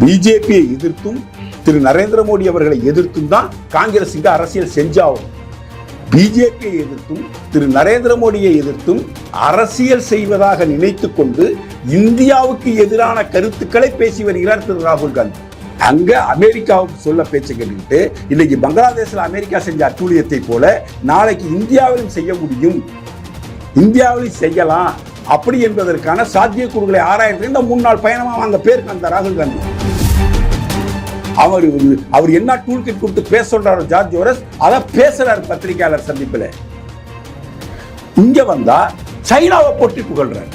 பிஜேபியை எதிர்த்தும் திரு நரேந்திர மோடி அவர்களை எதிர்த்தும் தான் காங்கிரஸ் இங்க அரசியல் செஞ்சாகும். பிஜேபியை எதிர்த்தும் திரு நரேந்திர மோடியை எதிர்த்தும் அரசியல் செய்வதாக நினைத்துக் கொண்டு இந்தியாவுக்கு எதிரான கருத்துக்களை பேசி வருகிறார் திரு ராகுல் காந்தி. அங்க அமெரிக்காவுக்கு சொல்ல பேச்சு கேட்டுக்கிட்டு இன்னைக்கு பங்களாதேஷ்ல அமெரிக்கா செஞ்ச அட்டூழியத்தை போல நாளைக்கு இந்தியாவிலும் செய்ய முடியும், இந்தியாவிலும் செய்யலாம் அப்படி என்பதற்கான சாத்தியக்கூறுகளை ஆராய்ந்து இந்த 3 நாள் பயணமா அங்க பேருக்கு அந்த ராகுல் காந்தி அவர் என்ன டூல் கிட் கொடுத்து பேச சொல்றாரு ஜார்ஜ் சோரஸ், அதை பேசுறாரு பத்திரிகையாளர் சந்திப்பில். இங்க வந்தா சைனாவை போட்டி புகழ்றாரு.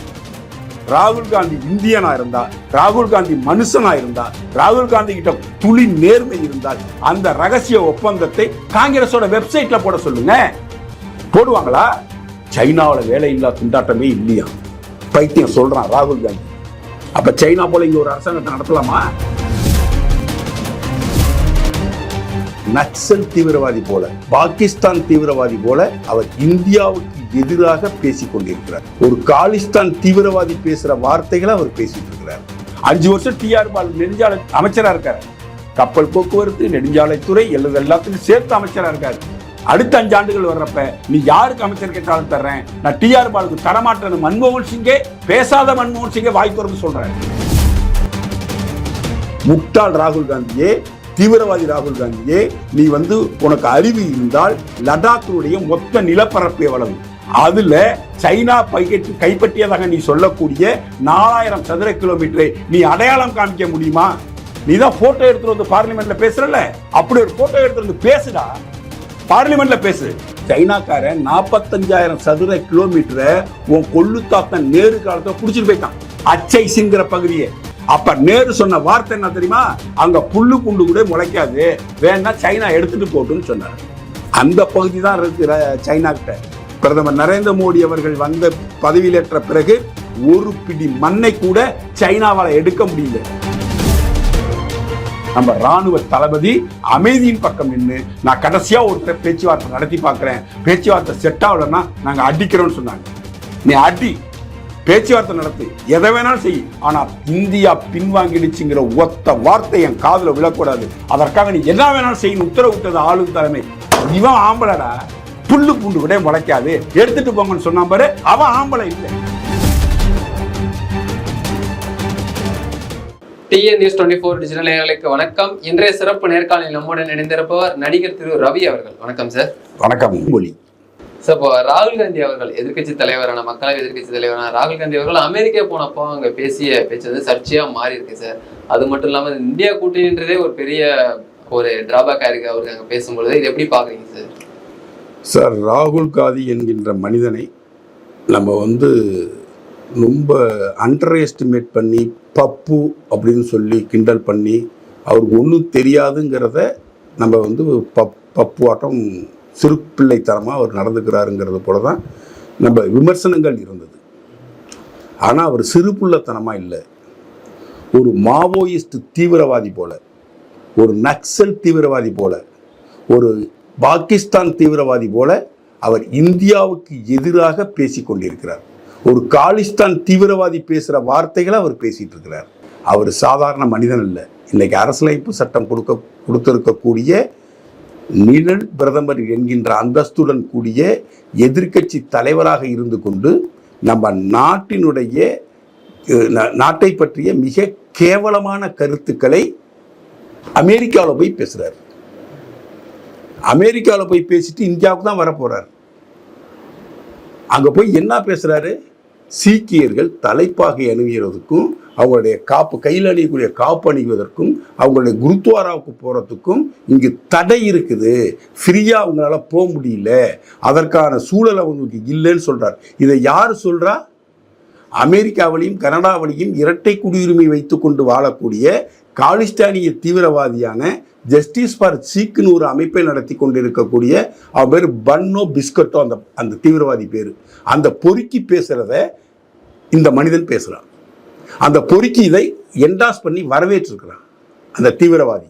ராகுல் காந்தி இந்தியனா இருந்தா, ராகுல் காந்தி மனுஷனா இருந்தா, ராகுல் காந்தி கிட்ட துளி நேர்மை இருந்தால் அந்த ரகசிய ஒப்பந்தத்தை காங்கிரஸோட வெப்சைட்ல போட சொல்லுங்க. போடுவாங்களா? சைனாவோட வேலையில்லா திண்டாட்டமே இல்லையா பைத்தியம் சொல்றான் ராகுல் காந்தி. அப்ப சைனா போல இங்க ஒரு அரசாங்கத்தை நடத்தலாமா? நக்சல் தீவிரவாதி போல, பாகிஸ்தான் தீவிரவாதி போல அவர் இந்தியாவுக்கு எதிராக பேசிக் கொண்டிருக்கிறார். ஒரு காலிஸ்தான் தீவிரவாதி பேசுற வார்த்தைகளை அவர் பேசிட்டு இருக்கிறார். 5 வருஷம் டிஆர் பாலு நெடுஞ்சாலை அமைச்சரா இருக்காரு. கப்பல் போக்குவரத்து, நெடுஞ்சாலைத்துறை எல்லாத்துக்கும் சேர்த்து அமைச்சரா இருக்காரு. அடுத்த 5 ஆண்டுகள் வர்றப்ப நீ யாருக்கு அமைச்சர் கேட்டாலும் தர்றேன், நான் டிஆர் பாலுக்கு தரமாட்டேன்னு மன்மோகன் சிங்கே, பேசாத மன்மோகன் சிங்கே வாய் திறந்து சொல்றேன். முட்டாள் ராகுல் காந்தியே, தீவிரவாதி ராகுல் காந்தியே, நீ உனக்கு அறிவு இருந்தால் லடாக்கினுடைய மொத்த நிலப்பரப்பு எவ்வளவு, அதுல சைனா கைப்பற்றியதாக நீ சொல்லக்கூடிய 4000 சதுர கிலோமீட்டரை நீ அடையாளம் காமிக்க முடியுமா? நீ தான் போட்டோ எடுத்துட்டு வந்து பார்லிமெண்ட்ல பேசுறல, அப்படி ஒரு போட்டோ எடுத்துட்டு வந்து பேசுடா, பார்லிமெண்ட்ல பேசு. சைனாக்காரன் 45,000 சதுர கிலோமீட்டரை உன் கொள்ளு தாத்தன் நேரு காலத்தை குடிச்சிட்டு போயிட்டான், அச்சை சிங்கிற பகுதியை. அப்ப நேரு சொன்ன வார்த்தை என்ன தெரியுமா? அங்க புல்லு புண்டு கூட முளைக்காது, வேணா சைனா எடுத்துட்டு போட்டுன்னு சொன்னார். அந்த பகுதி தான் இருக்கு சைனா கிட்ட. பிரதமர் நரேந்திர மோடி அவர்கள் வந்த பதவியிலேற்ற பிறகு ஒரு பிடி மண்ணை கூட சைனாவால எடுக்க முடியல. நம்ம ராணுவ தளபதி அமைதியின் பக்கம் நின்று நான் கடைசியா ஒரு பேச்சுவார்த்தை நடத்தி பார்க்கிறேன், பேச்சுவார்த்தை செட் ஆகலன்னா நாங்க அடிக்கிறோம்னு சொன்னாங்க. நீ அடி, பேச்சுவார்த்தை நடத்து, எதை வேணாலும் செய், ஆனா இந்தியா பின்வாங்கிடுச்சுங்கிற ஒத்த வார்த்தை என் காதுல விழக்கூடாது. அதற்காக நீ என்ன வேணாலும் செய்யணும் உத்தரவு விட்டது ஆளும் தலைமை. இவன் ஆம்பளடா, புல்லு பூண்டு கூட முளைக்காது, எடுத்துட்டு போங்கன்னு சொன்னா பாரு, அவன் ஆம்பளை இல்லை. TN News 24 டிஜிட்டல் நேயர்களுக்கு வணக்கம். இன்றைய சிறப்பு நேர்காணலில் நம்முடன் இணைந்திருப்பவர் நடிகர் திரு ரவி அவர்கள். வணக்கம் சார். வணக்கம் மொழி. சார், இப்போ ராகுல் காந்தி அவர்கள் எதிர்கட்சி தலைவரான, மக்களவை எதிர்கட்சி தலைவரான ராகுல் காந்தி அவர்கள் அமெரிக்கா போனப்போ அங்க பேசிய பேச்சு சர்ச்சையா மாறி இருக்கு சார். அது மட்டும் இல்லாம இந்தியா கூட்டணின்றதே ஒரு பெரிய ஒரு டிராபேக்கா இருக்கு அவருக்கு அங்க பேசும்பொழுது. இது எப்படி பாக்குறீங்க சார்? சார், ராகுல் காந்தி என்கின்ற மனிதனை நம்ம ரொம்ப அண்டர் எஸ்டிமேட் பண்ணி பப்பு அப்படின்னு சொல்லி கிண்டல் பண்ணி அவருக்கு ஒன்றும் தெரியாதுங்கிறத நம்ம பப்பு ஆட்டம் சிறு பிள்ளைத்தனமாக அவர் நடந்துக்கிறாருங்கிறது போல தான் நம்ம விமர்சனங்கள் இருந்தது. ஆனால் அவர் சிறு பிள்ளைத்தனமாக இல்லை, ஒரு மாவோயிஸ்ட் தீவிரவாதி போல, ஒரு நக்சல் தீவிரவாதி போல, ஒரு பாகிஸ்தான் தீவிரவாதி போல அவர் இந்தியாவுக்கு எதிராக பேசி கொண்டிருக்கிறார். ஒரு காலிஸ்தான் தீவிரவாதி பேசுகிற வார்த்தைகளை அவர் பேசிட்டு இருக்கிறார். அவர் சாதாரண மனிதன் இல்லை. இன்னைக்கு அரசியலமைப்பு சட்டம் கொடுத்திருக்கக்கூடிய நிழல் பிரதமர் என்கின்ற அந்தஸ்துடன் கூடிய எதிர்க்கட்சி தலைவராக இருந்து கொண்டு நம்ம நாட்டை பற்றிய மிக கேவலமான கருத்துக்களை அமெரிக்காவில் போய் பேசுறார். அமெரிக்காவில் போய் பேசிட்டு இந்தியாவுக்கு தான் வரப்போறார். அங்க போய் என்ன பேசுறாரு? சீக்கியர்கள் தலைப்பாகை அணிகிறதுக்கும், அவங்களுடைய கையில் அணியக்கூடிய காப்பு அணிவதற்கும், அவங்களுடைய குருத்வாராவுக்கு போகிறதுக்கும் இங்கு தடை இருக்குது, ஃப்ரீயா அவங்களால போக முடியல, அதற்கான சூழல் அவங்களுக்கு இல்லைன்னு சொல்றார். இதை யார் சொல்றா? அமெரிக்காவிலையும் கனடாவிலையும் இரட்டை குடியுரிமை வைத்துக்கொண்டு வாழக்கூடிய காலிஸ்தானிய தீவிரவாதியான ஜஸ்டிஸ் ஃபார் சீக்னு ஒரு அமைப்பை நடத்தி கொண்டிருக்கக்கூடிய அவர் பேர் பன்னோ பிஸ்கட்டோ, அந்த தீவிரவாதி பேர். அந்த பொறுக்கி பேசுறத இந்த மனிதன் பேசுறான். அந்த பொறுக்கி இதை என்டாஸ் பண்ணி வரவேற்றிருக்கிறான் அந்த தீவிரவாதி.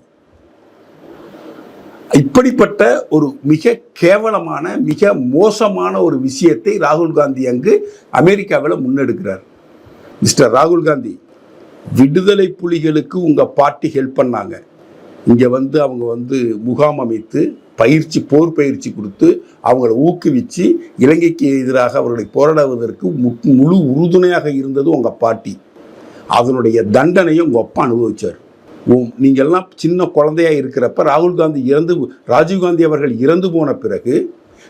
இப்படிப்பட்ட ஒரு மிக கேவலமான, மிக மோசமான ஒரு விஷயத்தை ராகுல் காந்தி அங்கு அமெரிக்காவில் முன்னெடுக்கிறார். மிஸ்டர் ராகுல் காந்தி, விடுதலை புலிகளுக்கு உங்கள் பாட்டி ஹெல்ப் பண்ணாங்க. இங்கே வந்து அவங்க வந்து முகாம் அமைத்து போர் பயிற்சி கொடுத்து அவங்களை ஊக்குவித்து இலங்கைக்கு எதிராக அவர்களை போராடுவதற்கு முழு உறுதுணையாக இருந்தது உங்கள் பாட்டி. அதனுடைய தண்டனையை உங்கள் அப்பா அனுபவிச்சார். நீங்கள்லாம் சின்ன குழந்தையாக இருக்கிறப்ப ராஜீவ்காந்தி அவர்கள் இறந்து போன பிறகு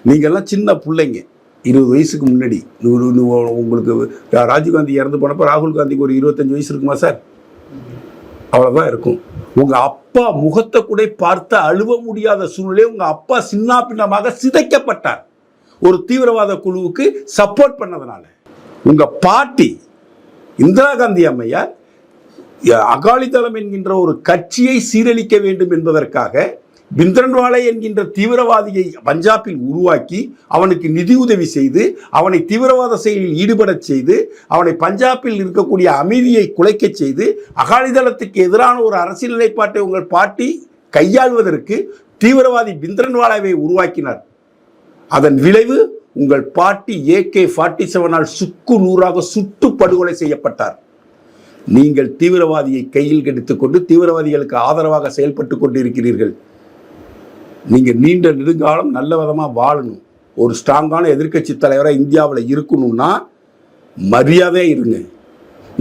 நீங்கள்லாம் சின்ன பிள்ளைங்க, 20 வயசுக்கு முன்னாடி. உங்களுக்கு ராஜீவ்காந்தி இறந்து போனப்போ ராகுல் காந்திக்கு ஒரு 25 வயசு இருக்குமா சார்? அவ்வளோதான் இருக்கும். உங்கள் அப்பா முகத்தை கூட பார்த்து அழுவ முடியாத சூழ்நிலை. உங்கள் அப்பா சின்ன பின்னமாக சிதைக்கப்பட்டார் ஒரு தீவிரவாத குழுவுக்கு சப்போர்ட் பண்ணதுனால. உங்கள் பாட்டி இந்திரா காந்தி அம்மையார் அகாலிதளம் என்கின்ற ஒரு கட்சியை சீரழிக்க வேண்டும் என்பதற்காக பிந்திரன்வாலை என்கின்ற தீவிரவாதியை பஞ்சாபில் உருவாக்கி அவனுக்கு நிதியுதவி செய்து அவனை தீவிரவாத செயலில் ஈடுபடச் செய்து அவனை பஞ்சாபில் இருக்கக்கூடிய அமைதியை குலைக்கச் செய்து அகாலிதளத்துக்கு எதிரான ஒரு அரசியல் நிலைப்பாட்டை உங்கள் பாட்டி கையாள்வதற்கு தீவிரவாதி பிந்திரன்வாலாவை உருவாக்கினார். அதன் விளைவு உங்கள் பாட்டி AK-47 சுக்கு நூறாக சுட்டு படுகொலை செய்யப்பட்டார். நீங்கள் தீவிரவாதியை கையில் கெடுத்துக்கொண்டு தீவிரவாதிகளுக்கு ஆதரவாக செயல்பட்டு கொண்டிருக்கிறீர்கள். நீங்கள் நீண்ட நெடுங்காலம் நல்ல விதமாக வாழணும், ஒரு ஸ்ட்ராங்கான எதிர்க்கட்சி தலைவராக இந்தியாவில் இருக்கணும்னா மரியாதையாக இருங்க.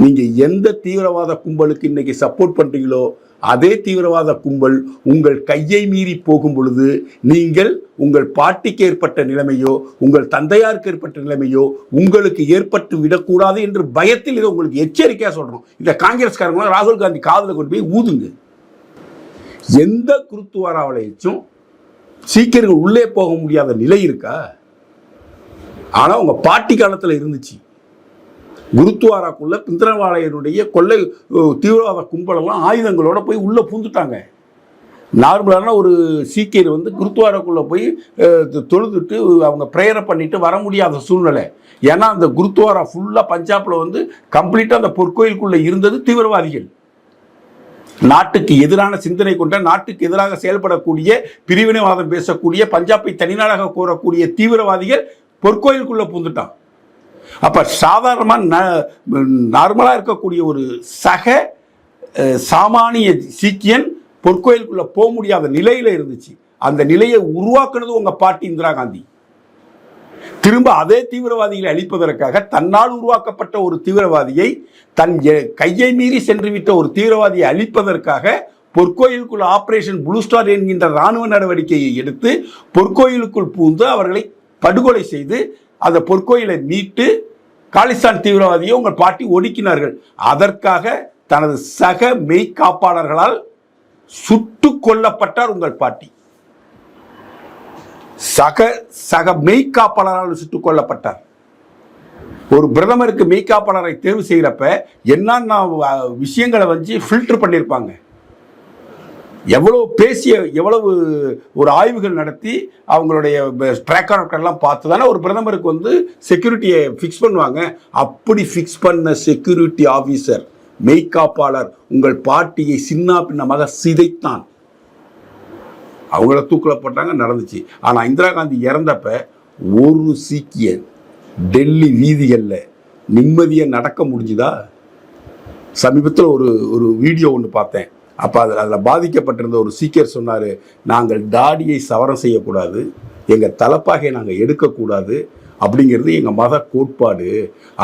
நீங்கள் எந்த தீவிரவாத கும்பலுக்கு இன்னைக்கு சப்போர்ட் பண்ணுறீங்களோ அதே தீவிரவாத கும்பல் உங்கள் கையை மீறி போகும் பொழுது நீங்கள் உங்கள் பாட்டிக்கு ஏற்பட்ட நிலைமையோ உங்கள் தந்தையாருக்கு ஏற்பட்ட நிலைமையோ உங்களுக்கு ஏற்பட்டு விடக்கூடாது என்று பயத்தில் இதை உங்களுக்கு எச்சரிக்கையாக சொல்கிறோம். இந்த காங்கிரஸ்காரங்களும் ராகுல் காந்தி காதில் கொண்டு போய் ஊதுங்க. எந்த குருத்துவாராவளையும் சீக்கியர்கள் உள்ளே போக முடியாத நிலை இருக்கா? ஆனால் உங்கள் பாட்டி காலத்தில் இருந்துச்சு. குருத்வாராக்குள்ள பிந்திரன்வாலையனுடைய கொள்ளை தீவிரவாத கும்பலெல்லாம் ஆயுதங்களோட போய் உள்ளே பூந்துட்டாங்க. நார்மலான ஒரு சீக்கியர் வந்து குருத்வாராக்குள்ளே போய் தொழுதுட்டு அவங்க ப்ரேயரை பண்ணிட்டு வர முடியாத சூழ்நிலை. ஏன்னா அந்த குருத்வாரா ஃபுல்லாக பஞ்சாபில் வந்து கம்ப்ளீட்டாக அந்த பொற்கோயிலுக்குள்ளே இருந்தது தீவிரவாதிகள். நாட்டுக்கு எதிரான சிந்தனை கொண்ட, நாட்டுக்கு எதிராக செயல்படக்கூடிய, பிரிவினைவாதம் பேசக்கூடிய, பஞ்சாபை தனிநாடாக கோரக்கூடிய தீவிரவாதிகள் பொற்கோயிலுக்குள்ளே பூந்துட்டான். அப்போ நார்மலாக இருக்கக்கூடிய ஒரு சாமானிய சீக்கியன் பொற்கோயிலுக்குள்ளே போக முடியாத நிலையில் இருந்துச்சு. அந்த நிலையை உருவாக்குனது உங்கள் பாட்டி இந்திரா காந்தி. திரும்ப அதே தீவிரவாதிகளை அழிப்பதற்காக தன்னால் உருவாக்கப்பட்ட ஒரு தீவிரவாதியை, தன் கையை மீறி சென்றுவிட்ட ஒரு தீவிரவாதியை அழிப்பதற்காக பொற்கோயிலுக்குள் ஆபரேஷன் ப்ளூ ஸ்டார் என்கின்ற இராணுவ நடவடிக்கையை எடுத்து பொற்கோயிலுக்குள் பூந்து அவர்களை படுகொலை செய்து அந்த பொற்கோயிலை மீட்டு காலிஸ்தான் தீவிரவாதியை உங்கள் பாட்டி ஒடுக்கினார்கள். அதற்காக தனது சக மெய்காப்பாளர்களால் சுட்டு கொல்லப்பட்டார் உங்கள் பாட்டி. சக மெய்காப்பாளரால் சுட்டுக் கொல்லப்பட்டார். ஒரு பிரதமருக்கு மெய்காப்பாளரை தேர்வு செய்கிறப்ப என்னன்னா விஷயங்களை வந்து ஃபில்டர் பண்ணியிருப்பாங்க. எவ்வளவு பேசிய, எவ்வளவு ஒரு ஆய்வுகள் நடத்தி அவங்களுடைய ட்ராக் ரெக்கார்டெல்லாம் பார்த்து தானே ஒரு பிரதமருக்கு வந்து செக்யூரிட்டியை ஃபிக்ஸ் பண்ணுவாங்க. அப்படி ஃபிக்ஸ் பண்ண செக்யூரிட்டி ஆஃபீஸர், மெய்காப்பாளர் உங்கள் பாட்டியை சின்ன பின்னமாக சிதைத்தான். அவங்கள தூக்கில் போட்டாங்க, நடந்துச்சு. ஆனால் இந்திரா காந்தி இறந்தப்ப ஒரு சீக்கியர் டெல்லி வீதிகளில் நிம்மதியாக நடக்க முடிஞ்சுதா? சமீபத்தில் ஒரு வீடியோ ஒன்று பார்த்தேன். அப்போ அதில் பாதிக்கப்பட்டிருந்த ஒரு சீக்கியர் சொன்னார், நாங்கள் தாடியை சவரம் செய்யக்கூடாது, எங்கள் தலைப்பாகையை நாங்கள் எடுக்கக்கூடாது, அப்படிங்கிறது எங்கள் மத கோட்பாடு.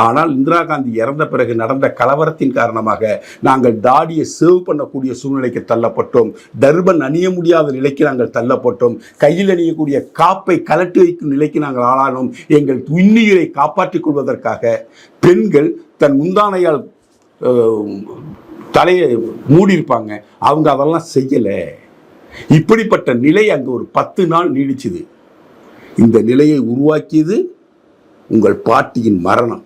ஆனால் இந்திரா காந்தி இறந்த பிறகு நடந்த கலவரத்தின் காரணமாக நாங்கள் தாடியை சேவ் பண்ணக்கூடிய சூழ்நிலைக்கு தள்ளப்பட்டோம். டர்பன் அணிய முடியாத நிலைக்கு நாங்கள் தள்ளப்பட்டோம். கையில் அணியக்கூடிய காப்பை கலட்டி வைக்கும் நிலைக்கு நாங்கள் ஆளானோம். எங்கள் உயிரை காப்பாற்றிக் கொள்வதற்காக பெண்கள் தன் முந்தானையால் தலையை மூடியிருப்பாங்க. அவங்க அதெல்லாம் செய்யலை. இப்படிப்பட்ட நிலை அங்கே ஒரு 10 நாள் நீடிச்சுது. இந்த நிலையை உருவாக்கியது உங்கள் பாட்டியின் மரணம்.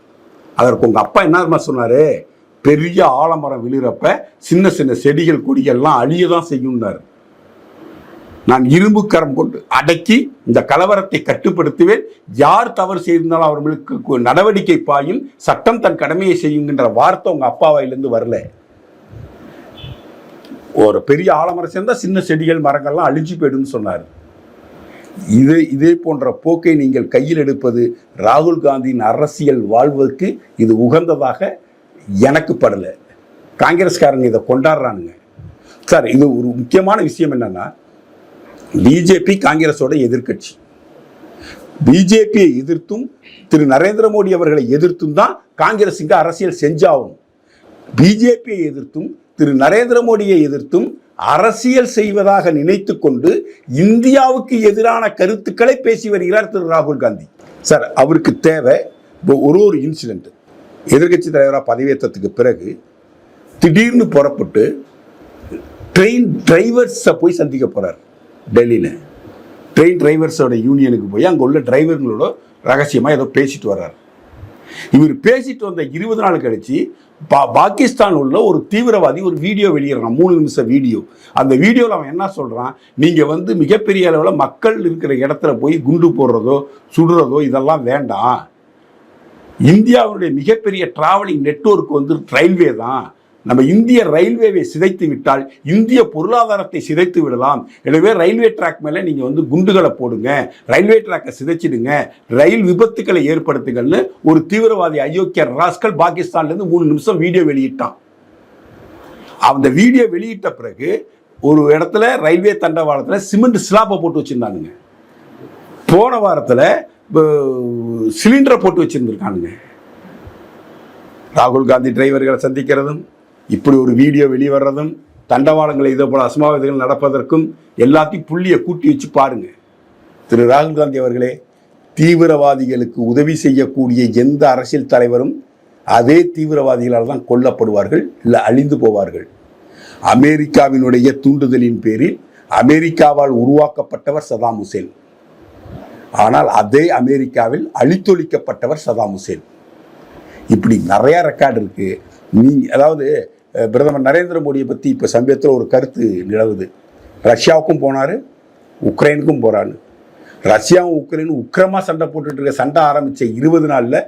அதற்கு உங்கள் அப்பா என்ன சொன்னார்? பெரிய ஆலமரம் விழுறப்ப சின்ன சின்ன செடிகள் கொடிகள்லாம் அழிய தான் செய்யும்னார். நான் இரும்பு கரம் கொண்டு அடக்கி இந்த கலவரத்தை கட்டுப்படுத்துவேன், யார் தவறு செய்திருந்தாலும் அவர்களுக்கு நடவடிக்கை பாயும், சட்டம் தன் கடமையை செய்யுங்கிற வார்த்தை உங்கள் அப்பா வாயிலிருந்து வரல. ஒரு பெரிய ஆலமரம் சேர்ந்தா சின்ன செடிகள் மரங்கள்லாம் அழிஞ்சு போயிடுன்னு சொன்னார். இதே போன்ற போக்கை நீங்கள் கையில் எடுப்பது ராகுல் காந்தியின் அரசியல் வாழ்வுக்கு இது உகந்ததாக எனக்கு படலை. காங்கிரஸ்காரங்க இதை கொண்டாடுறானுங்க சார். இது ஒரு முக்கியமான விஷயம் என்னன்னா, பிஜேபி காங்கிரஸோட எதிர்க்கட்சி. பிஜேபியை எதிர்த்தும் திரு நரேந்திர மோடி அவர்களை எதிர்த்தும் தான் காங்கிரஸ் இங்க அரசியல் செஞ்சாகும். பிஜேபியை எதிர்த்தும் திரு நரேந்திர மோடியை எதிர்த்தும் அரசியல் செய்வதாக நினைத்து கொண்டு இந்தியாவுக்கு எதிரான கருத்துக்களை பேசி வருகிறார் திரு ராகுல் காந்தி சார். அவருக்கு தேவை ஒரு இன்சிடென்ட். எதிர்கட்சி தலைவராக பதவியேற்றத்துக்கு பிறகு திடீர்னு புறப்பட்டு ட்ரெயின் டிரைவர்ஸை போய் சந்திக்க போறார். டெல்லியில் ட்ரெயின் டிரைவர்ஸோட யூனியனுக்கு போய் அங்கே உள்ள டிரைவர்களோட ரகசியமாக ஏதோ பேசிட்டு வர்றார். இவர் பேசிட்டு வந்த 20 நாள் கழிச்சு பாகிஸ்தான் உள்ள ஒரு தீவிரவாதி ஒரு வீடியோ வெளியிடறான், 3 நிமிஷம் வீடியோ. அந்த வீடியோவில் அவன் என்ன சொல்றான், நீங்க வந்து மிகப்பெரிய அளவில் மக்கள் இருக்கிற இடத்துல போய் குண்டு போடுறதோ சுடுறதோ இதெல்லாம் வேண்டாம். இந்தியாவுடைய மிகப்பெரிய டிராவலிங் நெட்வொர்க் வந்து ரயில்வே தான். நம்ம இந்திய ரயில்வேவை சிதைத்து விட்டால் இந்திய பொருளாதாரத்தை சிதைத்து விடலாம். எனவே ரயில்வே ட்ராக் மேலே நீங்கள் வந்து குண்டுகளை போடுங்க, ரயில்வே ட்ராக்கை சிதைச்சிடுங்க, ரயில் விபத்துக்களை ஏற்படுத்துங்கள்னு ஒரு தீவிரவாதி அயோக்கிய ராஸ்கல் பாகிஸ்தான்லேருந்து 3 நிமிஷம் வீடியோ வெளியிட்டான். அந்த வீடியோ வெளியிட்ட பிறகு ஒரு இடத்துல ரயில்வே தண்டவாளத்தில் சிமெண்ட் ஸ்லாப்பை போட்டு வச்சுருந்தானுங்க. போன வாரத்தில் சிலிண்டரை போட்டு வச்சுருந்துருக்கானுங்க. ராகுல் காந்தி டிரைவர்களை சந்திக்கிறதும் இப்படி ஒரு வீடியோ வெளிவர்றதும் தண்டவாளங்களை இதே போல அசம்பாவிதங்கள் நடப்பதற்கும் எல்லாத்தையும் புள்ளியை கூட்டி வச்சு பாருங்க. திரு ராகுல் காந்தி அவர்களே, தீவிரவாதிகளுக்கு உதவி செய்யக்கூடிய எந்த அரசியல் தலைவரும் அதே தீவிரவாதிகளால் தான் கொல்லப்படுவார்கள், இல்லை அழிந்து போவார்கள். அமெரிக்காவினுடைய தூண்டுதலின் பேரில் அமெரிக்காவால் உருவாக்கப்பட்டவர் சதாம் ஹுசேன். ஆனால் அதே அமெரிக்காவில் அழித்தொழிக்கப்பட்டவர் சதாம் ஹுசேன். இப்படி நிறைய ரெக்கார்டு இருக்கு. அதாவது பிரதமர் நரேந்திர மோடியை பற்றி இப்போ சமீபத்தில் ஒரு கருத்து நிலவுது. ரஷ்யாவுக்கும் போனார், உக்ரைனுக்கும் போகிறாரு. ரஷ்யாவும் உக்ரைனும் உக்கிரமாக சண்டை போட்டுட்டு இருக்க, சண்டை ஆரம்பித்த 20 நாளில்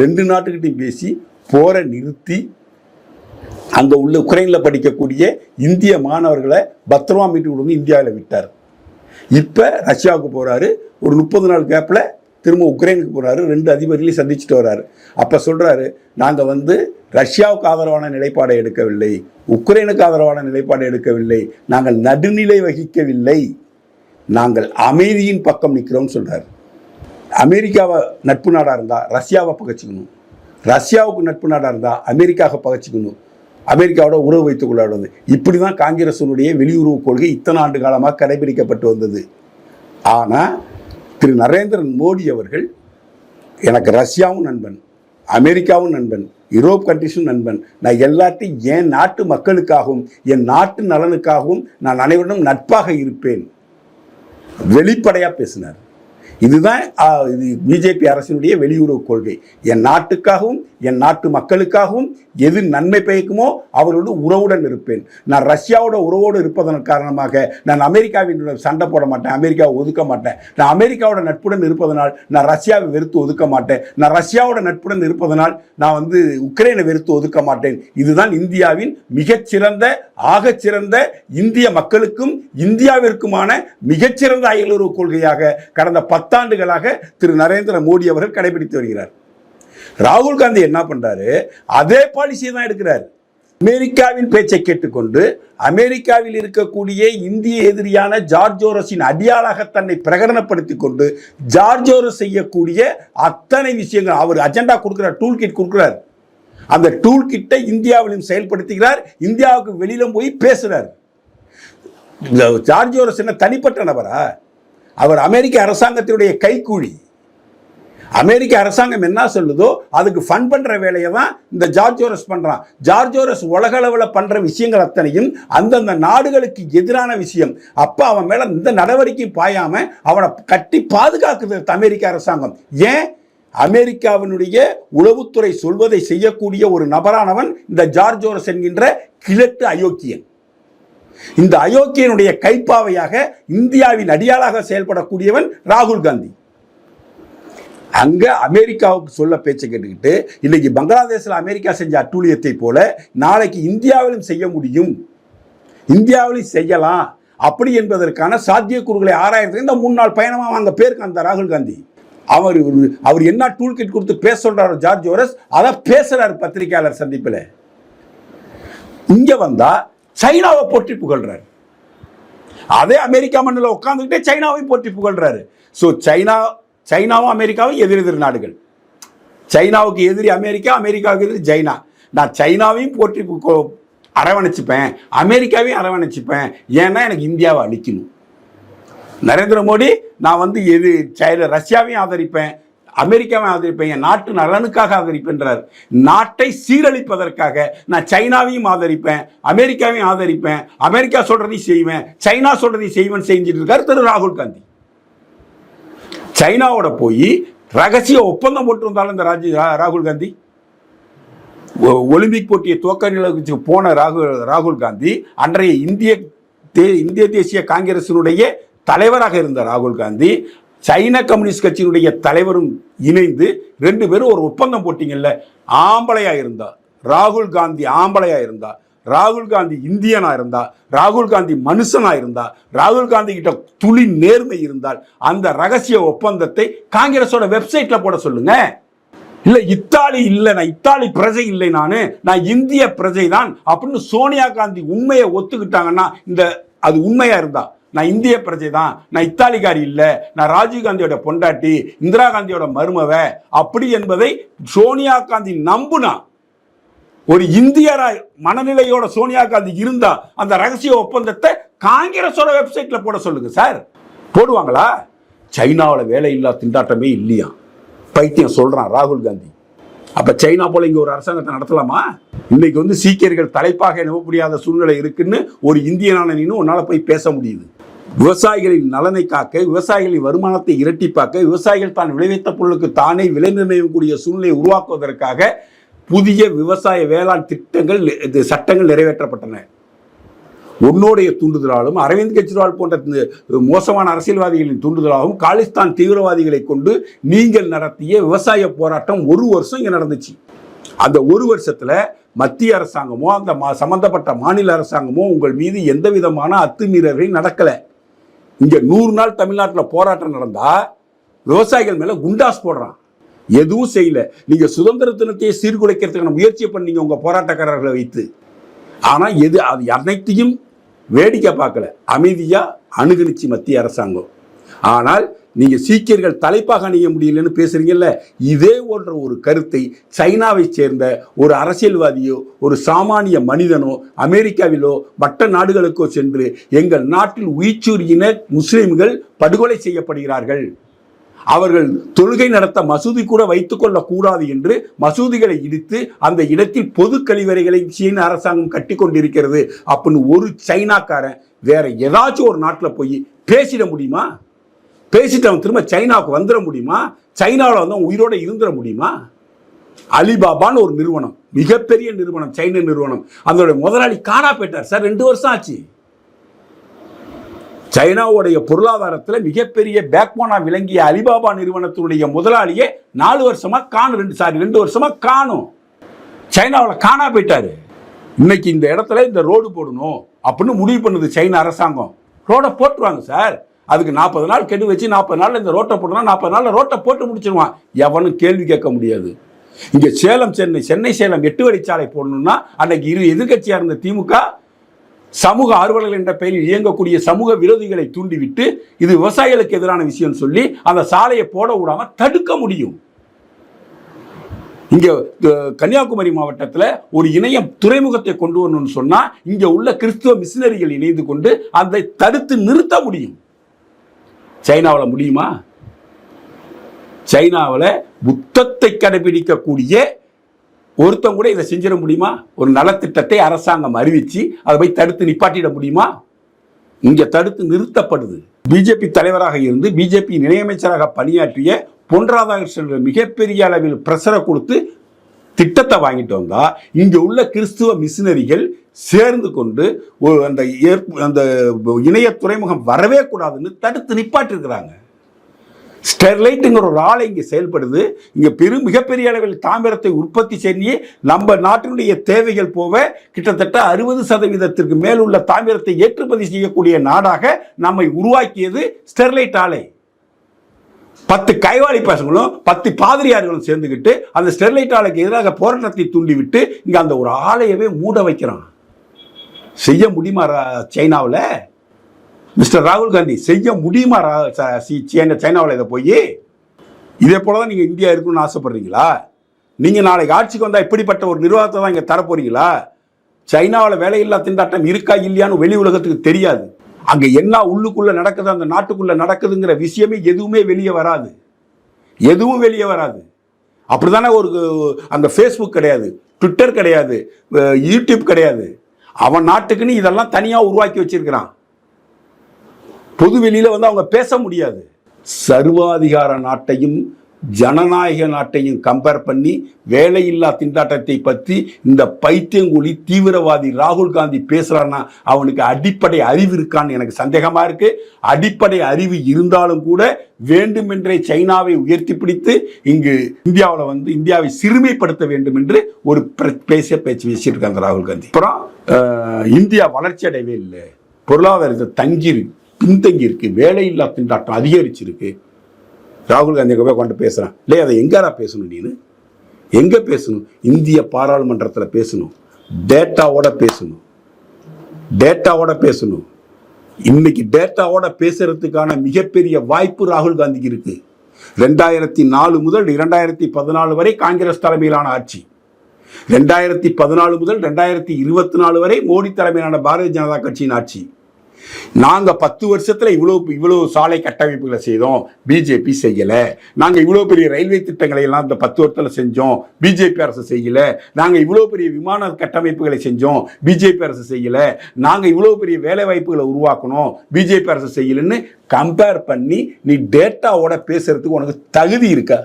2 நாட்டுக்கிட்டையும் பேசி போரை நிறுத்தி அங்கே உள்ள உக்ரைனில் படிக்கக்கூடிய இந்திய மாணவர்களை பத்திரமா மீட்டு கொண்டு இந்தியாவில் விட்டார். இப்போ ரஷ்யாவுக்கு போகிறாரு, ஒரு 30 நாள் கேப்பில் திரும்ப உக்ரைனுக்கு போகிறாரு, 2 அதிபர்களையும் சந்திச்சுட்டு வர்றாரு. அப்போ சொல்கிறாரு, நாங்கள் வந்து ரஷ்யாவுக்கு ஆதரவான நிலைப்பாடை எடுக்கவில்லை, உக்ரைனுக்கு ஆதரவான நிலைப்பாடை எடுக்கவில்லை, நாங்கள் நடுநிலை வகிக்கவில்லை, நாங்கள் அமைதியின் பக்கம் நிற்கிறோம்னு சொல்கிறார். அமெரிக்காவை நட்பு நாடாக இருந்தால் ரஷ்யாவை பகச்சிக்கணும், ரஷ்யாவுக்கு நட்பு நாடாக இருந்தால் அமெரிக்காவை பகச்சிக்கணும், அமெரிக்காவோட உறவு வைத்துக் கொள்ளாடுவது. இப்படி தான் காங்கிரஸினுடைய வெளியுறவு கொள்கை இத்தனை ஆண்டு காலமாக கடைபிடிக்கப்பட்டு வந்தது. ஆனால் திரு நரேந்திர மோடி அவர்கள் எனக்கு ரஷ்யாவும் நண்பன், அமெரிக்காவும் நண்பன், யூரோப் கண்ட்ரிஸும் நண்பன், நான் எல்லாத்தையும் என் நாட்டு மக்களுக்காகவும் என் நாட்டு நலனுக்காகவும் நான் அனைவரிடம் நட்பாக இருப்பேன், வெளிப்படையாக பேசினார். இதுதான் இது பிஜேபி அரசினுடைய வெளியுறவு கொள்கை. என் நாட்டுக்காகவும் என் நாட்டு மக்களுக்காகவும் எது நன்மை பயக்குமோ அவரோடு உறவுடன் இருப்பேன். நான் ரஷ்யாவோட உறவோடு இருப்பதன் காரணமாக நான் அமெரிக்காவின் சண்டை போட மாட்டேன், அமெரிக்காவை ஒதுக்க மாட்டேன். நான் அமெரிக்காவோட நட்புடன் இருப்பதனால் நான் ரஷ்யாவை வெறுத்து ஒதுக்க மாட்டேன். நான் ரஷ்யாவோட நட்புடன் இருப்பதனால் நான் வந்து உக்ரைனை வெறுத்து ஒதுக்க மாட்டேன். இதுதான் இந்தியாவின் மிகச்சிறந்த ஆகச்சிறந்த இந்திய மக்களுக்கும் இந்தியாவிற்குமான மிகச்சிறந்த அயலுறவு கொள்கையாக கடந்த 10 ஆண்டுகளாக திரு நரேந்திர மோடி அவர்கள் கடைபிடித்து வருகிறார். ராகுல் காந்தி என்ன பண்றாரு, அதே பாலிசியை தான் எடுக்கிறார். அமெரிக்காவின் பேச்சை கேட்டுக்கொண்டு அமெரிக்காவில் இருக்கக்கூடிய இந்திய எதிரியான ஜார்ஜ் சோரோஸின் அடியாளாக தன்னை பிரகடனப்படுத்திக் கொண்டு ஜார்ஜ் சோரோஸ் செய்யக்கூடிய அத்தனை விஷயங்கள் அவர் அஜெண்டா கொடுக்கிறார், டூல் கிட் கொடுக்கிறார். அந்த டூல் கிட்டை இந்தியாவிலும் செயல்படுத்துகிறார், இந்தியாவுக்கு வெளியிலும் போய் பேசுறார். ஜார்ஜ் சோரோஸ் என்ன தனிப்பட்ட நபரா? அவர் அமெரிக்க அரசாங்கத்தினுடைய கைக்கூலி. அமெரிக்க அரசாங்கம் என்ன சொல்லுதோ அதுக்கு ஃபண்ட் பண்ற வேலையை தான் இந்த ஜார்ஜ் சோரோஸ் பண்றான். ஜார்ஜ் சோரோஸ் உலக அளவில் பண்ற விஷயங்கள் அத்தனையும் அந்தந்த நாடுகளுக்கு எதிரான விஷயம். அப்ப அவன் மேல இந்த நடவடிக்கை பாயாம அவனை கட்டி பாதுகாக்குது அமெரிக்க அரசாங்கம். ஏன்? அமெரிக்காவினுடைய உளவுத்துறை சொல்வதை செய்யக்கூடிய ஒரு நபரானவன் இந்த ஜார்ஜ் சோரோஸ் என்கின்ற கிழட்டு அயோக்கியன். இந்த அயோக்கியனுடைய கைப்பாவையாக இந்தியாவின் அடியாளாக செயல்படக்கூடியவன் ராகுல் காந்தி. அங்க அமெரிக்காவுக்கு சொல்ல பேச்சை கேட்டுக்கிட்டு இன்னைக்கு பங்களாதேஷில் அமெரிக்கா செஞ்ச அட்டூழியத்தை போல நாளைக்கு இந்தியாவிலும் செய்ய முடியும், இந்தியாவிலும் செய்யலாம் அப்படி என்பதற்கான சாத்தியக்கூறுகளை ஆராயறதுக்கு இந்த 3 நாள் பயணமாக அங்க பேருக்கு அந்த ராகுல் காந்தி. அவர் என்ன டூல் கிட் கொடுத்து பேச சொல்றாரு ஜார்ஜ் சோரோஸ், அதை பேசுறாரு பத்திரிகையாளர் சந்திப்பில். இங்க வந்தா சைனாவை போற்றி புகழ்றாரு. அதே அமெரிக்கா மண்ணில் உட்காந்துக்கிட்டே சைனாவையும் போற்றி புகழ்றாரு. ஸோ சைனாவும் அமெரிக்காவும் எதிரெதிர் நாடுகள். சைனாவுக்கு எதிரி அமெரிக்கா, அமெரிக்காவுக்கு எதிரி சைனா. நான் சைனாவையும் போற்றி அரவணைச்சிப்பேன், அமெரிக்காவையும் அரவணைச்சிப்பேன். ஏன்னா எனக்கு இந்தியாவை அழிக்கணும். நரேந்திர மோடி நான் ரஷ்யாவையும் ஆதரிப்பேன், அமெரிக்காவை ஆதரிப்பேன், என் நாட்டு நலனுக்காக ஆதரிப்பேன்றார். நாட்டை சீரழிப்பதற்காக நான் சைனாவையும் ஆதரிப்பேன், அமெரிக்காவையும் ஆதரிப்பேன், அமெரிக்கா சொல்றதையும் செய்வேன், சைனா சொல்றதையும் செய்வேன் செஞ்சுட்டு இருக்காரு திரு ராகுல் காந்தி. சைனாவோட போய் ரகசிய ஒப்பந்தம் போட்டு வந்தாலும் இந்த ராகுல் காந்தி ஒலிம்பிக் போட்டியை துவக்க நிலைக்கு போன ராகுல் காந்தி அன்றைய இந்திய தேசிய காங்கிரசினுடைய தலைவராக இருந்த ராகுல் காந்தி சைனா கம்யூனிஸ்ட் கட்சியினுடைய தலைவரும் இணைந்து 2 பேரும் ஒரு ஒப்பந்தம் போட்டீங்கல்ல. ஆம்பளையா இருந்தா ராகுல் காந்தி, ஆம்பளையா இருந்தா ராகுல் காந்தி, இந்தியனா இருந்தா ராகுல் காந்தி, மனுஷனா இருந்தா ராகுல் காந்தி கிட்ட துளி நேர்மை இருந்தால் அந்த ரகசிய ஒப்பந்தத்தை காங்கிரஸோட வெப்சைட்ல போட சொல்லுங்க. இல்ல இத்தாலி இல்ல, நான் இத்தாலி பிரஜை இல்லை, நான் இந்திய பிரஜை தான் அப்படின்னு சோனியா காந்தி உண்மையை ஒத்துக்கிட்டாங்கன்னா, அது உண்மையா இருந்தா நான் இந்திய பிரஜை தான், நான் இத்தாலிக்காரி இல்லை, நான் ராஜீவ் காந்தியோட பொண்டாட்டி, இந்திரா காந்தியோட மருமவ அப்படி என்பதை சோனியா காந்தி நம்புனா, ஒரு இந்தியரா மனநிலையோட சோனியா காந்தி இருந்தா அந்த ரகசிய ஒப்பந்தத்தை காங்கிரஸோட வெப்சைட்ல போட சொல்லுங்க சார். போடுவாங்களா? சைனாவில் வேலையில்லா திண்டாட்டமே இல்லையா பைத்தியம் சொல்றான் ராகுல் காந்தி. அப்ப சைனா போல இங்க ஒரு அரசாங்கத்தை நடத்தலாமா? இன்னைக்கு சீக்கியர்கள் தலைப்பாக நம்ப முடியாத சூழ்நிலை இருக்குன்னு ஒரு இந்தியனான நீனும் உன்னால போய் பேச முடியுது. விவசாயிகளின் நலனை காக்க, விவசாயிகளின் வருமானத்தை இரட்டிப்பாக்க, விவசாயிகள் தான் விளைவித்த பொருளுக்கு தானே விலை நிர்ணயிக்கக்கூடிய சூழ்நிலையை உருவாக்குவதற்காக புதிய விவசாய வேளாண் சட்டங்கள் நிறைவேற்றப்பட்டன. உன்னுடைய தூண்டுதலாலும் அரவிந்த் கெஜ்ரிவால் போன்ற மோசமான அரசியல்வாதிகளின் தூண்டுதலாகவும் காலிஸ்தான் தீவிரவாதிகளை கொண்டு நீங்கள் நடத்திய விவசாய போராட்டம் 1 வருஷம் இங்க நடந்துச்சு. அந்த 1 வருஷத்துல மத்திய அரசாங்கமோ அந்த சம்பந்தப்பட்ட மாநில அரசாங்கமோ உங்கள் மீது எந்த விதமான அத்துமீறல்கள் நடக்கல. இங்க 100 நாள் தமிழ்நாட்டில் போராட்டம் நடந்தா விவசாயிகள் மேல குண்டாஸ் போடுறான். எதுவும் செய்யல. நீங்க சுதந்திர தினத்தையே சீர்குலைக்கிறதுக்கான முயற்சியை பண்ணீங்க உங்க போராட்டக்காரர்களை வைத்து. ஆனா அது அனைத்தையும் வேடிக்கை பார்க்கல, அமைதியா அணுகுனிச்சு மத்திய அரசாங்கம். ஆனால் நீங்க சீக்கியர்கள் தலைப்பாக அணிய முடியலன்னு பேசுறீங்கல்ல, இதே போன்ற ஒரு கருத்தை சைனாவை சேர்ந்த ஒரு அரசியல்வாதியோ ஒரு சாமானிய மனிதனோ அமெரிக்காவிலோ மற்ற நாடுகளுக்கோ சென்று எங்கள் நாட்டில் உயிர்ச்சூரியின முஸ்லிம்கள் படுகொலை செய்யப்படுகிறார்கள், அவர்கள் தொழுகை நடத்த மசூதி கூட வைத்துக் கொள்ளக்கூடாது என்று மசூதிகளை இடித்து அந்த இடத்தில் பொது கழிவறைகளை சீன அரசாங்கம் கட்டி கொண்டிருக்கிறது அப்படின்னு ஒரு சைனாக்காரன் வேற ஏதாச்சும் ஒரு நாட்டில் போய் பேசிட முடியுமா? பேசிட்டு அவன் திரும்ப சைனாவுக்கு வந்துட முடியுமா? சைனாவில் வந்து உயிரோட இருந்துட முடியுமா? அலிபாபான்னு ஒரு நிறுவனம், மிகப்பெரிய நிறுவனம், சைன நிறுவனம், அதோட முதலாளி காணா போயிட்டார் சார். 2 வருஷம் ஆச்சு. சைனாவுடைய பொருளாதாரத்தில் மிகப்பெரிய பேக்போனா விளங்கிய அலிபாபா நிறுவனத்தினுடைய முதலாளியே 2 வருஷமா காணும். சைனாவில் காணா போயிட்டாரு. இன்னைக்கு இந்த இடத்துல இந்த ரோடு போடணும் அப்படின்னு முடிவு பண்ணுது சைனா அரசாங்கம். ரோடை போட்டுருவாங்க சார். அதுக்கு 40 நாள் கெடு வச்சு 40 நாள் இந்த ரோட்டை போட்டோம்னா 40 நாள் ரோட்டை போட்டு முடிச்சிருவான். எவனும் கேள்வி கேட்க முடியாது. இங்க சேலம் சென்னை சேலம் 8 வழிச்சாலை போடணும்னா அன்னைக்கு எதிர்கட்சியா இருந்த திமுக சமூக ஆர்வலர்கள் என்ற பெயரில் இயங்கக்கூடிய சமூக விரோதிகளை தூண்டிவிட்டு இது விவசாயிகளுக்கு எதிரான விஷயம் சொல்லி அந்த சாலையை போட விடாம தடுக்க முடியும். இங்க கன்னியாகுமரி மாவட்டத்தில் ஒரு இணையம் துறைமுகத்தை கொண்டு வரணும்னு சொன்னா இங்க உள்ள கிறிஸ்துவ மிஷினரிகள் இணைந்து கொண்டு அதை தடுத்து நிறுத்த முடியும். சைனாவில் முடியுமா? சைனாவில் புத்தத்தை கடைபிடிக்கக்கூடிய ஒருத்தம் கூட இதை செஞ்சிட முடியுமா? ஒரு நலத்திட்டத்தை அரசாங்கம் அறிவிச்சு அதை போய் தடுத்து நிப்பாட்டிட முடியுமா? இங்க தடுத்து நிறுத்தப்படுது. பிஜேபி தலைவராக இருந்து பிஜேபி இணையமைச்சராக பணியாற்றிய பொன் ராதாகிருஷ்ணன் மிகப்பெரிய அளவில் பிரஷரை கொடுத்து திட்டத்தை வாங்கிட்டு வந்தா இங்க உள்ள கிறிஸ்துவ மிஷினரிகள் சேர்ந்து கொண்டு அந்த இணைய துறைமுகம் வரவே கூடாதுன்னு தடுத்து நிப்பாட்டி இருக்கிறாங்க. ஸ்டெர்லைட்டுங்கிற ஒரு ஆலை இங்கே செயல்படுது. இங்கே மிகப்பெரிய அளவில் தாமிரத்தை உற்பத்தி செய்ய நம்ம நாட்டினுடைய தேவைகள் போக கிட்டத்தட்ட 60% மேல் உள்ள தாமிரத்தை ஏற்றுமதி செய்யக்கூடிய நாடாக நம்மை உருவாக்கியது ஸ்டெர்லைட் ஆலை. 10 கைவாளி பசங்களும் 10 பாதிரியார்களும் சேர்ந்துக்கிட்டு அந்த ஸ்டெர்லைட் ஆலைக்கு எதிராக போராட்டத்தை தூண்டிவிட்டு இங்கே அந்த ஒரு ஆலையவே மூட வைக்கிறான். செய்ய முடியுமா சைனாவில்? மிஸ்டர் ராகுல் காந்தி செய்ய முடியுமா சைனாவில் இதை போய்? இதே போல தான் நீங்கள் இந்தியா இருக்கணும்னு ஆசைப்படுறீங்களா? நீங்கள் நாளைக்கு ஆட்சிக்கு வந்தால் இப்படிப்பட்ட ஒரு நிர்வாகத்தை தான் இங்கே தரப்போறீங்களா? சைனாவில் வேலையில்லா திண்டாட்டம் இருக்கா இல்லையான்னு வெளி உலகத்துக்கு தெரியாது. அங்கே என்ன உள்ளுக்குள்ள நடக்குது, அந்த நாட்டுக்குள்ள நடக்குதுங்கிற விஷயமே எதுவுமே வெளியே வராது. எதுவும் வெளியே வராது. அப்படிதானே ஒரு அந்த ஃபேஸ்புக் கிடையாது, ட்விட்டர் கிடையாது, யூடியூப் கிடையாது. அவன் நாட்டுக்குன்னு இதெல்லாம் தனியாக உருவாக்கி வச்சிருக்கிறான். பொது வெளியில வந்து அவங்க பேச முடியாது. சர்வாதிகார நாட்டையும் ஜனநாயக நாட்டையும் கம்பேர் பண்ணி வேலையில்லா திண்டாட்டத்தை பற்றி இந்த பைத்தியங்குழி தீவிரவாதி ராகுல் காந்தி பேசுறான்னா அவனுக்கு அடிப்படை அறிவு இருக்கான்னு எனக்கு சந்தேகமா இருக்கு. அடிப்படை அறிவு இருந்தாலும் கூட வேண்டுமென்றே சைனாவை உயர்த்தி பிடித்து இங்கு இந்தியாவில் வந்து இந்தியாவை சிறுமைப்படுத்த வேண்டும் என்று ஒரு பேச்சு பேசியிருக்காங்க ராகுல் காந்தி. அப்புறம் இந்தியா வளர்ச்சி அடையவே இல்லை, பொருளாதாரத்தை பின்தங்கி இருக்கு, வேலையில்லா திண்டாட்டம் அதிகரிச்சிருக்கு. ராகுல் காந்தி போய் கொண்டு பேசுகிறான் இல்லையா? அதை எங்காரா பேசணும்? நீனு எங்கே பேசணும்? இந்திய பாராளுமன்றத்தில் பேசணும், டேட்டாவோட பேசணும், டேட்டாவோட பேசணும். இன்னைக்கு டேட்டாவோட பேசுறதுக்கான மிகப்பெரிய வாய்ப்பு ராகுல் காந்திக்கு இருக்கு. 2004 முதல் 2014 வரை காங்கிரஸ் தலைமையிலான ஆட்சி, 2014 முதல் 2024 வரை மோடி தலைமையிலான பாரதிய ஜனதா கட்சியின் ஆட்சி. நாங்க 10 வருஷத்துல இவ்வளவு சாலை கட்டமைப்புகளை செய்தோம், பிஜேபி செய்யல. நாங்க இவ்வளவு பெரிய ரயில்வே திட்டங்களை எல்லாம் இந்த 10 வருஷத்துல செஞ்சோம், பிஜேபி அரசு செய்யல. நாங்க இவ்வளவு பெரிய விமான கட்டமைப்புகளை செஞ்சோம், பிஜேபி அரசு செய்யல. நாங்க இவ்வளவு பெரிய வேலை வாய்ப்புகளை உருவாக்கணும், பிஜேபி அரசு செய்யலன்னு கம்பேர் பண்ணி நீ டேட்டாவோட பேசுறதுக்கு உனக்கு தகுதி இருக்கா?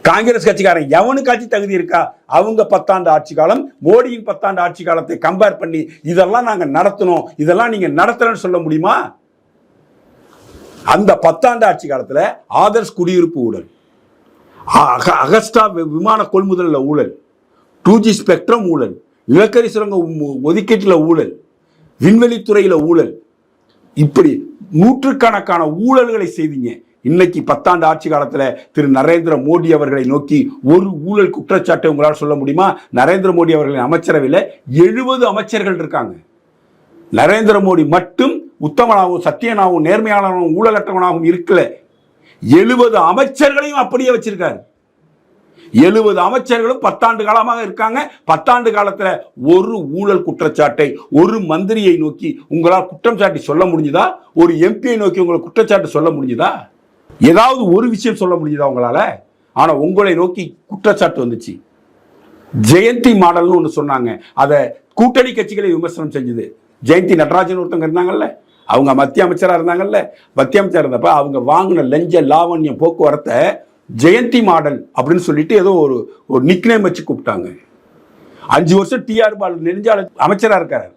காங்கிரஸ் கட்சிக்காரன் எவனுக்காட்சி தகுதி இருக்கா? அவங்க 10 ஆண்டு ஆட்சி காலம், மோடியின் 10 ஆண்டு ஆட்சி காலத்தை கம்பேர் பண்ணி இதெல்லாம் நாங்க நடத்தணும், இதெல்லாம் நீங்க நடத்தலன்னு சொல்ல முடியுமா? அந்த 10 ஆண்டு ஆட்சி காலத்துல ஆதர்ஷ் குடியிருப்பு ஊழல், அகஸ்டா விமான கொள்முதல்ல ஊழல், 2G ஸ்பெக்ட்ரம் ஊழல், நிலக்கரி சுரங்க ஒதுக்கீட்டுல ஊழல், விண்வெளித்துறையில ஊழல், இப்படி நூற்றுக்கணக்கான ஊழல்களை செய்தீங்க. இன்னைக்கு 10 ஆண்டு ஆட்சி காலத்தில் திரு நரேந்திர மோடி அவர்களை நோக்கி ஒரு ஊழல் குற்றச்சாட்டை உங்களால் சொல்ல முடியுமா? நரேந்திர மோடி அவர்களின் அமைச்சரவையில் 70 அமைச்சர்கள் இருக்காங்க. நரேந்திர மோடி மட்டும் உத்தமனாகவும் சத்தியனாகவும் நேர்மையாளனாகவும் ஊழலற்றவனாகவும் இருக்கல, 70 அமைச்சர்களையும் அப்படியே வச்சிருக்காரு. 70 அமைச்சர்களும் 10 ஆண்டு காலமாக இருக்காங்க. 10 ஆண்டு காலத்தில் ஒரு ஊழல் குற்றச்சாட்டை ஒரு மந்திரியை நோக்கி உங்களால் குற்றம் சாட்டி சொல்ல முடிஞ்சுதா? ஒரு எம்பியை நோக்கி உங்களை குற்றச்சாட்டு சொல்ல முடிஞ்சுதா? ஏதாவது ஒரு விஷயம் சொல்ல முடியுதா உங்களால? ஆனா உங்களை நோக்கி குற்றச்சாட்டு வந்துச்சு. ஜெயந்தி மாடல்னு ஒன்று சொன்னாங்க, அதை கூட்டணி கட்சிகளை விமர்சனம் செஞ்சது. ஜெயந்தி நடராஜன் ஒருத்தவங்க இருந்தாங்கல்ல, அவங்க மத்திய அமைச்சராக இருந்தாங்கல்ல, மத்திய அமைச்சர் இருந்தப்ப அவங்க வாங்கின லஞ்ச லாவண்யம் போக்குவரத்தை ஜெயந்தி மாடல் அப்படின்னு சொல்லிட்டு ஏதோ ஒரு நிக்நேம் வச்சு கூப்பிட்டாங்க. 5 வருஷம் டிஆர் பாலு நெடுஞ்சாலை அமைச்சராக இருக்காரு,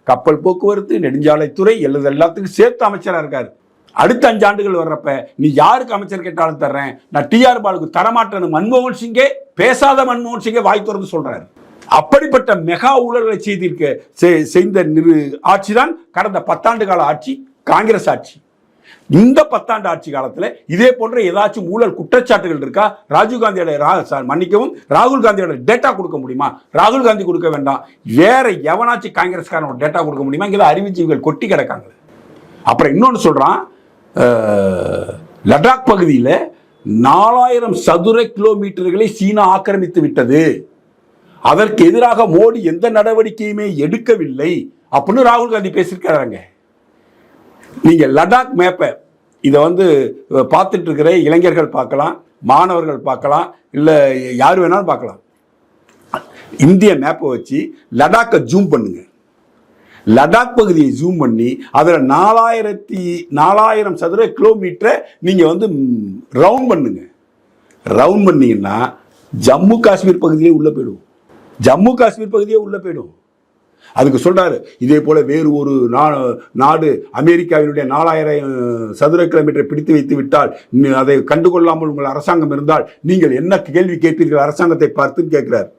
கப்பல் போக்குவரத்து நெடுஞ்சாலைத்துறை எல்லாத்துக்கும் சேர்த்து அமைச்சராக இருக்காரு. அடுத்த 5 ஆண்டுகள் வர்றப்ப நீ யாருக்கு அமைச்சர் கேட்டாலும் தர்றேன், நான் டிஆர் பாலுக்கு தரமாட்டேன்னு மன்மோகன் சிங்கே, பேசாத மன்மோகன் சிங்கே வாய் திறந்து சொல்றாரு. அப்படிப்பட்ட மெகா ஊழல்களை செய்த ஆட்சி தான் கடந்த 10 ஆண்டு கால ஆட்சி, காங்கிரஸ் ஆட்சி. இந்த 10 ஆண்டு ஆட்சி காலத்தில் இதே போன்ற ஏதாச்சும் ஊழல் குற்றச்சாட்டுகள் இருக்கா? மன்னிக்கவும், ராகுல் காந்தியோட டேட்டா கொடுக்க முடியுமா? ராகுல் காந்தி கொடுக்க வேண்டாம், வேற எவனாச்சும் காங்கிரஸ்காரனோட டேட்டா கொடுக்க முடியுமா? இங்கே அறிவுஜீவிகள் கொட்டி கிடக்காங்க. அப்புறம் இன்னொன்று சொல்றான், லடாக் பகுதியில் 4000 சதுர கிலோமீட்டர்களை சீனா ஆக்கிரமித்து விட்டது, அதற்கு எதிராக மோடி எந்த நடவடிக்கையுமே எடுக்கவில்லை அப்படின்னு ராகுல் காந்தி பேசியிருக்கிறாங்க. நீங்க லடாக் மேப்பை இதை வந்து பார்த்துட்டு இருக்கிற இளைஞர்கள் பார்க்கலாம், மாணவர்கள் பார்க்கலாம், இல்லை யார் வேணாலும் பார்க்கலாம். இந்திய மேப்பை வச்சு லடாக்கை ஜூம் பண்ணுங்க. லடாக் பகுதியை ஜூம் பண்ணி அதில் 4000 சதுர கிலோமீட்டரை நீங்கள் வந்து ரவுண்ட் பண்ணுங்க. ரவுண்ட் பண்ணீங்கன்னா ஜம்மு காஷ்மீர் பகுதியே உள்ள போயிடும், ஜம்மு காஷ்மீர் பகுதியே உள்ள போயிடும். அதுக்கு சொல்றாரு, இதே போல வேறு ஒரு நாடு அமெரிக்காவினுடைய 4000 சதுர கிலோமீட்டரை பிடித்து வைத்து விட்டால், அதை கண்டுகொள்ளாமல் உங்கள் அரசாங்கம் இருந்தால் நீங்கள் என்ன கேள்வி கேட்பீர்கள் அரசாங்கத்தை பார்த்து கேட்கிறார்.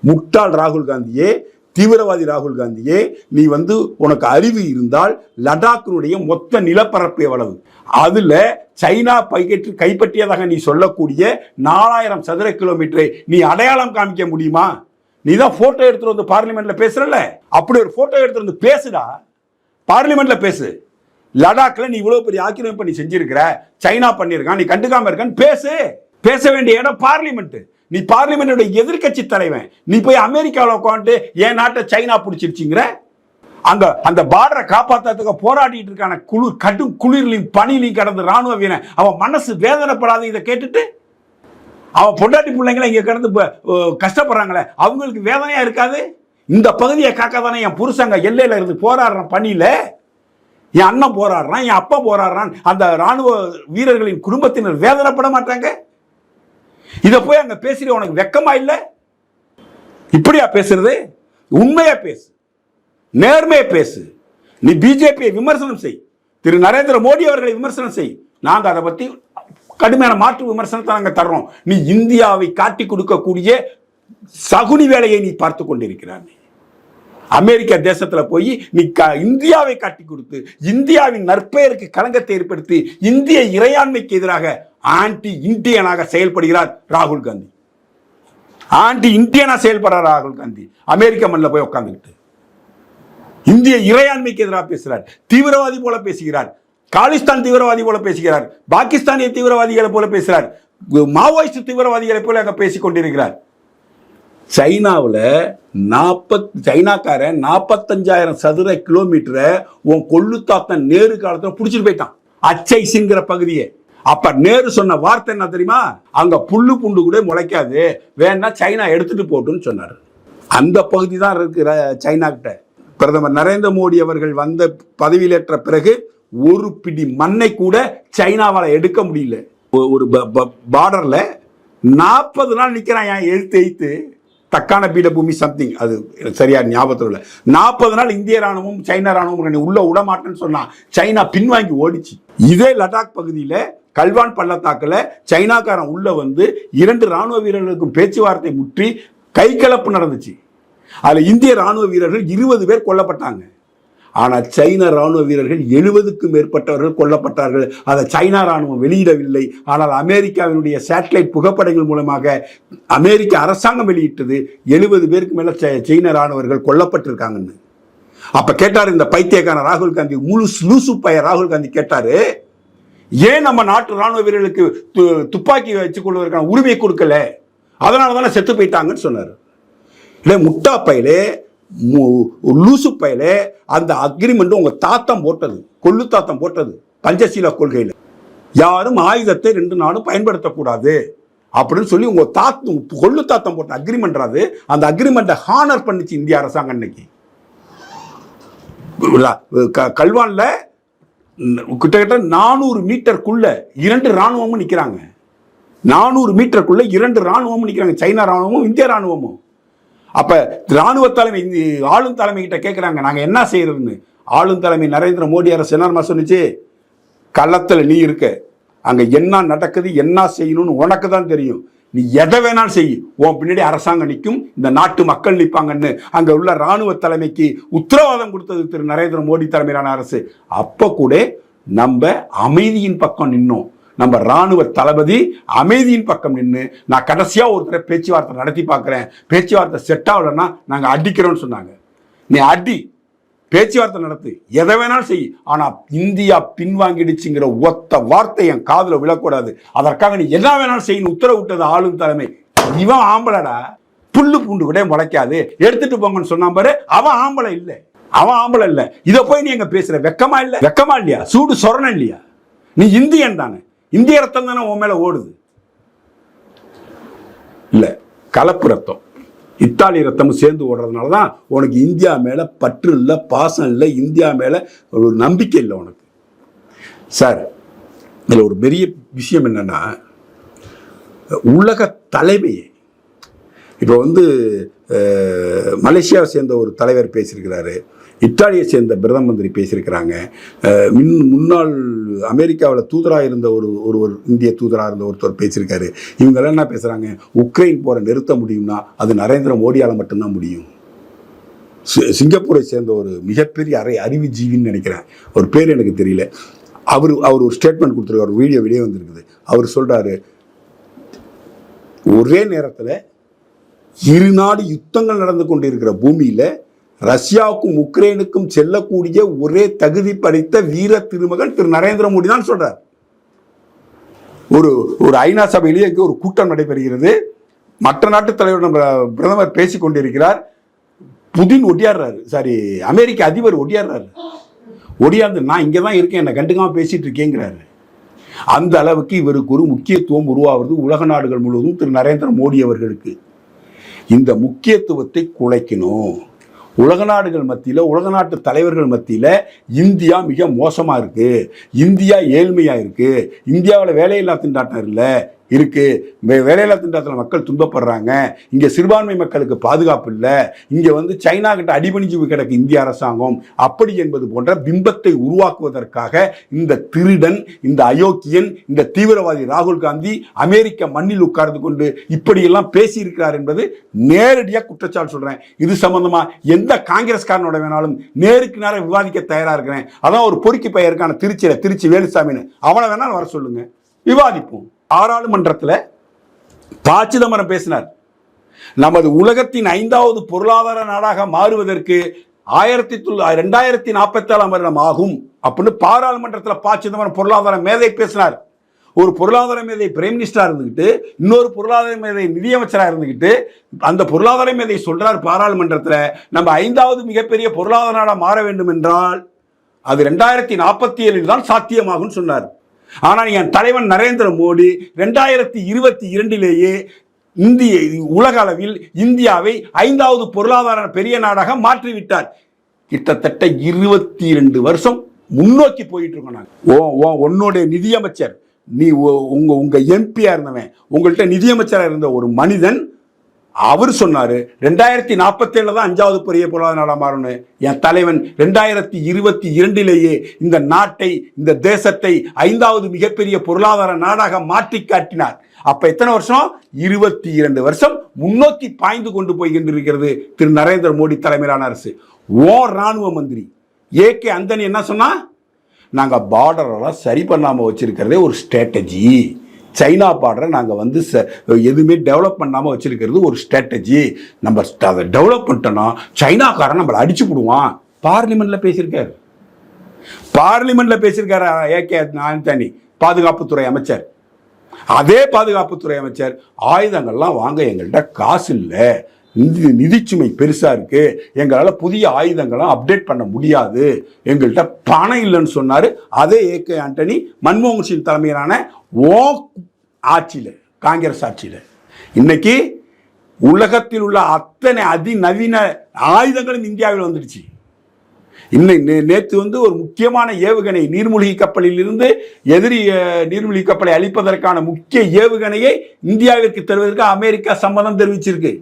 முட்டாள் ராகுல் காந்தியே, தீவிரவாதி ராகுல் காந்தியே, நீ வந்து உனக்கு அறிவு இருந்தால் லடாக்கினுடைய மொத்த நிலப்பரப்பு எவ்வளவு, அதுல சைனா கைப்பற்றியதாக நீ சொல்லக்கூடிய 4000 சதுர கிலோமீட்டரை நீ அடையாளம் காமிக்க முடியுமா? நீ தான் போட்டோ எடுத்துட்டு வந்து பார்லிமெண்ட்ல பேசுறல, அப்படி ஒரு போட்டோ எடுத்துட்டு வந்து பேசுடா, பார்லிமெண்ட்ல பேசு. லடாக்ல நீ இவ்வளவு பெரிய ஆக்கிரமிப்பு நீ செஞ்சிருக்கிற, சைனா பண்ணிருக்கான், நீ கண்டுக்காம இருக்கான்னு பேசு. பேச வேண்டிய இடம் பார்லிமெண்ட். நீ பார்லிமெண்டோட எதிர்க்கட்சி தலைவன். நீ போய் அமெரிக்காவில் உட்காந்து என் நாட்டை சைனா பிடிச்சிருச்சுங்கிற. அங்க அந்த பார்டரை காப்பாற்றுறதுக்கு போராடிட்டு இருக்கான கடும் குளிர்லையும் பனிலையும் கடந்து ராணுவ வீரன், அவன் மனசு வேதனைப்படாத இதை கேட்டுட்டு அவன் பொண்டாட்டி பிள்ளைங்களை இங்க கடந்து கஷ்டப்படுறாங்களே, அவங்களுக்கு வேதனையா இருக்காது? இந்த பகுதியை காக்க தானே என் புருஷங்க எல்லையில இருந்து போராடுறான், பணியில என் அண்ணன் போராடுறான், என் அப்பா போராடுறான். அந்த ராணுவ வீரர்களின் குடும்பத்தினர் வேதனைப்பட மாட்டாங்க? இத போய் அங்க பேசுற உனக்கு வெக்கமா இல்ல? இப்படியா பேசுறது? உண்மையா பேசு, நேர்மையா பேசு. நீ பிஜேபியை விமர்சனம் செய், திரு நரேந்திர மோடி அவர்களை விமர்சனம் செய். நாங்க அதை பத்தி கடுமையான மாற்று விமர்சனத்தை நாங்க தர்றோம். நீ இந்தியாவை காட்டி கொடுக்கக்கூடிய சகுனி வேலையை நீ பார்த்து கொண்டிருக்கிறார். அமெரிக்க தேசத்துல போய் நீ இந்தியாவை காட்டி கொடுத்து இந்தியாவின் நற்பெயருக்கு களங்கத்தை ஏற்படுத்தி இந்திய இறையாண்மைக்கு எதிராக ஆன்டி இந்தியனாக செயல்படுகிறார் ராகுல் காந்தி. ஆன்டி இந்தியனா செயல்படுறார் ராகுல் காந்தி. அமெரிக்க மண்ணில் போய் உட்கார்ந்துக்கிட்டு இந்திய இறையாண்மைக்கு எதிராக பேசுகிறார், தீவிரவாதி போல பேசுகிறார், காலிஸ்தான் தீவிரவாதி போல பேசுகிறார், பாகிஸ்தானிய தீவிரவாதிகளை போல பேசுகிறார், மாவோயிஸ்ட் தீவிரவாதிகளை போல அங்க பேசிக் கொண்டிருக்கிறார். சைனாவில் சைனாக்காரன் 45,000 சதுர கிலோமீட்டரை உன் கொள்ளுத்தாத்தன் நேரு காலத்தில் பிடிச்சிட்டு போயிட்டான், அச்சைசிங்கிற பகுதியை. அப்ப நேரு சொன்ன வார்த்தை என்ன தெரியுமா? அங்க புல்லு புண்டு கூட முளைக்காது, வேணா சைனா எடுத்துட்டு போட்டுன்னு சொன்னார். அந்த பகுதி தான் இருக்கு சைனா கிட்ட. பிரதமர் நரேந்திர மோடி அவர்கள் வந்த பதவியிலேற்ற பிறகு ஒரு பிடி மண்ணை கூட சைனாவால் எடுக்க முடியல. ஒரு பார்டர்ல 40 நாள் நிக்கிறான், எழுத்து தக்கான பீடபூமி சம்திங், அது சரியா ஞாபகத்தில் இல்லை. 40 நாள் இந்திய ராணுவமும் சைனா ராணுவம் உள்ள விட மாட்டேன்னு சொன்னா சைனா பின்வாங்கி ஓடிச்சு. இதே லடாக் பகுதியில கல்வான் பள்ளத்தாக்குல சைனாக்காரன் உள்ள வந்து 2 ராணுவ வீரர்களுக்கும் பேச்சுவார்த்தை முற்றி கைகலப்பு நடந்துச்சு. அதுல இந்திய ராணுவ வீரர்கள் 20 பேர் கொல்லப்பட்டாங்க. ஆனால் சைனா ராணுவ வீரர்கள் 70க்கும் மேற்பட்டவர்கள் கொல்லப்பட்டார்கள். அதை சைனா ராணுவம் வெளியிடவில்லை. ஆனால் அமெரிக்காவினுடைய சேட்டலைட் புகைப்படங்கள் மூலமாக அமெரிக்க அரசாங்கம் வெளியிட்டது 70 பேருக்கு மேல சைனா ராணுவர்கள் கொல்லப்பட்டிருக்காங்கன்னு. அப்ப கேட்டாரு இந்த பைத்தியக்கான ராகுல் காந்தி, முழு லூசு பைய ராகுல் காந்தி கேட்டாரு, ஏன் நம்ம நாட்டு ராணுவ வீரர்களுக்கு துப்பாக்கி வச்சுக் கொள்வதற்கான உரிமை கொடுக்கல, அதனாலதானே செத்து போயிட்டாங்கன்னு சொன்னாரு. முட்டா பையிலே லூசு பையிலே அந்த அக்ரிமெண்ட் உங்க தாத்தம் போட்டது, கொள்ளு தாத்தம் போட்டது பஞ்சசீல கொள்கையில். யாரும் ஆயுதத்தை 2 நாடும் பயன்படுத்தக்கூடாது அப்படின்னு சொல்லி உங்க கொள்ளு தாத்தம் போட்ட அக்ரிமெண்ட். அந்த அக்ரிமெண்ட்டை ஹானர் பண்ணிச்சு இந்திய அரசாங்கம். இன்னைக்கு கல்வான்ல கிட்டத்தட்ட 400 மீட்டருக்குள்ள 2 ராணுவமும் நிக்கிறாங்க. 400 மீட்டருக்குள்ள 2 ராணுவமும் நிக்கிறாங்க, சைனா ராணுவமும் இந்திய ராணுவமும். அப்ப ராணுவ தலைமை ஆளும் தலைமை கிட்ட கேட்கிறாங்க, நாங்க என்ன செய்யறதுன்னு. ஆளும் தலைமை நரேந்திர மோடி அரசு என்ன சொன்னிச்சு? களத்துல நீ இருக்க, அங்க என்ன நடக்குது என்ன செய்யணும்னு உனக்கு தான் தெரியும், நீ எதை வேணாலும் செய், உன் பின்னாடி அரசாங்கம் நிற்கும், இந்த நாட்டு மக்கள் நிற்பாங்கன்னு அங்க உள்ள ராணுவ தலைமைக்கு உத்தரவாதம் கொடுத்தது திரு நரேந்திர மோடி தலைமையிலான அரசு. அப்ப கூட நம்ம அமைதியின் பக்கம் நின்னோம். நம்ம ராணுவ தளபதி அமைதியின் பக்கம் நின்று, நான் கடைசியா ஒருத்தர பேச்சுவார்த்தை நடத்தி பார்க்கிறேன், பேச்சுவார்த்தை செட் ஆகலன்னா நாங்க அடிக்கிறோம்னு சொன்னாங்க. நீ அடி, பேச்சுவார்த்தை நடத்து, எதை வேணாலும் செய், ஆனா இந்தியா பின்வாங்கிடுச்சுங்கிற ஒத்த வார்த்தை என் காதுல விழக்கூடாது. அதற்காக நீ என்ன வேணாலும் செய்யணும் உத்தரவு விட்டது ஆளும் தலைமை. இவன் ஆம்பளடா, புல்லு பூண்டு கூட முளைக்காது, எடுத்துட்டு போங்கன்னு சொன்னான் பாரு, அவன் ஆம்பளை இல்லை, அவன் ஆம்பளை இல்லை. இதை போய் நீ எங்க பேசுற? வெக்கமா இல்லை? வெக்கமா இல்லையா? சூடு சொரணம் இல்லையா? நீ இந்தியன் தானே, இந்திய ரத்தம் தானே உன் மேல ஓடுது. இல்ல, கலப்பு ரத்தம் இத்தாலி ரத்தமும் சேர்ந்து ஓடுறதுனால தான் உனக்கு இந்தியா மேல பற்று இல்லை, பாசம் இல்லை, இந்தியா மேல ஒரு நம்பிக்கை இல்லை உனக்கு. சார், இதில் ஒரு பெரிய விஷயம் என்னன்னா, உலக தலைமையை இப்போ மலேசியாவை சேர்ந்த ஒரு தலைவர் பேசியிருக்கிறாரு, இத்தாலியை சேர்ந்த பிரதம மந்திரி பேசியிருக்கிறாங்க, முன்னாள் அமெரிக்காவில் தூதராக இருந்த ஒருவர் இந்திய தூதராக இருந்த ஒருத்தர் பேசியிருக்காரு. இவங்கெல்லாம் என்ன பேசுகிறாங்க? உக்ரைன் போரை நிறுத்த முடியும்னா அது நரேந்திர மோடியால் மட்டும்தான் முடியும். சிங்கப்பூரை சேர்ந்த ஒரு மிகப்பெரிய அறிவுஜீவின்னு நினைக்கிறேன், ஒரு பேர் எனக்கு தெரியல, அவர் ஒரு ஸ்டேட்மெண்ட் கொடுத்துருக்காரு, வீடியோ வெளியே வந்திருக்குது. அவர் சொல்கிறாரு, ஒரே நேரத்தில் இரு நாடு யுத்தங்கள் நடந்து கொண்டிருக்கிற பூமியில ரஷ்யாவுக்கும் உக்ரைனுக்கும் செல்லக்கூடிய ஒரே தகுதி படைத்த வீர திருமகன் திரு நரேந்திர மோடி தான் சொல்றார். ஒரு ஐநா சபையிலேயே ஒரு கூட்டம் நடைபெறுகிறது. மற்ற நாட்டு தலைவர் நம்ம பிரதமர் பேசிக் கொண்டிருக்கிறார். புதின் ஒட்டியாடுறாரு, அமெரிக்க அதிபர் ஒட்டியாடுறாரு. ஒடியாந்து நான் இங்கே தான் இருக்கேன், என்னை கண்டுக்காம பேசிட்டு இருக்கேங்கிறாரு. அந்த அளவுக்கு இவருக்கு ஒரு முக்கியத்துவம் உருவாகிறது உலக நாடுகள் முழுவதும் திரு நரேந்திர மோடி அவர்களுக்கு. இந்த முக்கியத்துவத்தை குலைக்கணும். உலக நாடுகள் மத்தியில், உலக நாட்டு தலைவர்கள் மத்தியில் இந்தியா மிக மோசமாக இருக்கு, இந்தியா ஏழ்மையாக இருக்கு, இந்தியாவில் வேலையில்லா திண்டாட்டம் இல்லை இருக்கு, வேலையில்லா திண்டாட்டத்தில் மக்கள் துன்பப்படுறாங்க, இங்கே சிறுபான்மை மக்களுக்கு பாதுகாப்பு இல்லை, இங்கே சைனா கிட்ட அடிபணிஞ்சு கிடக்கு இந்திய அரசாங்கம், அப்படி என்பது போன்ற பிம்பத்தை உருவாக்குவதற்காக இந்த திருடன், இந்த அயோக்கியன், இந்த தீவிரவாதி ராகுல் காந்தி அமெரிக்க மண்ணில் உட்கார்ந்து கொண்டு இப்படியெல்லாம் பேசியிருக்கிறார் என்பது நேரடியாக குற்றச்சாட்டு சொல்றேன். இது சம்பந்தமா எந்த காங்கிரஸ்காரனோட வேணாலும் நேருக்கு நேரம் விவாதிக்க தயாரா இருக்கிறேன். அதான் ஒரு பொறுக்கி பையருக்கான திருச்சி வேலுசாமின்னு அவனை வேணாலும் வர சொல்லுங்க, விவாதிப்போம். பாராளுமன்றத்தில் ப. சிதம்பரம் பேசினார். நமது உலகத்தின் 5வது பொருளாதார நாடாக மாறுவதற்கு 2047 வருடம் ஆகும் அப்படின்னு பாராளுமன்றத்தில் ப. சிதம்பரம் பொருளாதார மேதை பேசினார். ஒரு பொருளாதார மேதை பிரைம் மினிஸ்டரா இருந்துகிட்டு, இன்னொரு பொருளாதார மேதை நிதியமைச்சராக இருந்துகிட்டு, அந்த பொருளாதார மேதை சொல்றார் பாராளுமன்றத்தில், நம்ம 5வது மிகப்பெரிய பொருளாதார நாடாக மாற வேண்டும் என்றால் அது 2047 தான் சாத்தியமாகும் சொன்னார். ஆனால் என் தலைவன் நரேந்திர மோடி 2022 இந்திய உலக அளவில் இந்தியாவை 5வது பொருளாதார பெரிய நாடாக மாற்றிவிட்டார். கிட்டத்தட்ட 22 வருஷம் முன்னோக்கி போயிட்டு இருக்கோம். நாங்கள் உன்னுடைய நிதியமைச்சர், நீ உங்க எம்பியா இருந்தவன், உங்கள்கிட்ட நிதியமைச்சராக இருந்த ஒரு மனிதன், அவர் சொன்னாரு 2047 தான் 5வது பெரிய பொருளாதார நாடாக மாறணும். என் தலைவன் 2022 இந்த நாட்டை, இந்த தேசத்தை 5வது மிகப்பெரிய பொருளாதார நாடாக மாற்றி காட்டினார். அப்ப எத்தனை வருஷம்? 22 வருஷம் முன்னோக்கி பாய்ந்து கொண்டு போய்கின்றிருக்கிறது திரு நரேந்திர மோடி தலைமையிலான அரசு. ராணுவ மந்திரி ஏகே அந்தனி என்ன சொன்னா, நாங்க பார்டரெல்லாம் சரி பண்ணாம வச்சிருக்கிறதே ஒரு ஸ்ட்ராட்டஜி, சைனா பார்டரை நாங்கள் எதுவுமே டெவலப் பண்ணாமல் வச்சிருக்கிறது ஒரு ஸ்ட்ராட்டஜி, நம்ம அதை டெவலப் பண்ணிட்டோன்னா சைனாக்காரன் நம்மளை அடிச்சு போடுவான். பார்லிமெண்ட்ல பேசியிருக்காரு ஏகே ஆண்டனி, பாதுகாப்புத்துறை அமைச்சர். அதே பாதுகாப்புத்துறை அமைச்சர் ஆயுதங்கள்லாம் வாங்க எங்கள்கிட்ட காசு இல்லை, நிதிச்சுமை பெருசா இருக்கு, எங்களால் புதிய ஆயுதங்களும் அப்டேட் பண்ண முடியாது, எங்கள்கிட்ட பணம் இல்லைன்னு சொன்னாரு. அதே ஏகே ஆண்டனி மன்மோகன் சிங் தலைமையிலான ஆட்சியில், காங்கிரஸ் ஆட்சியில் இன்னைக்கு உலகத்தில் உள்ள அத்தனை அதிநவீன ஆயுதங்களும் இந்தியாவில் வந்துடுச்சு. நேற்று ஒரு முக்கியமான ஏவுகணை, நீர்மூழ்கி கப்பலில் இருந்து எதிரி நீர்மூழ்கி கப்பலை அழிப்பதற்கான முக்கிய ஏவுகணையை இந்தியாவிற்கு தருவதற்கு அமெரிக்கா சம்மதம் தெரிவிச்சிருக்கு.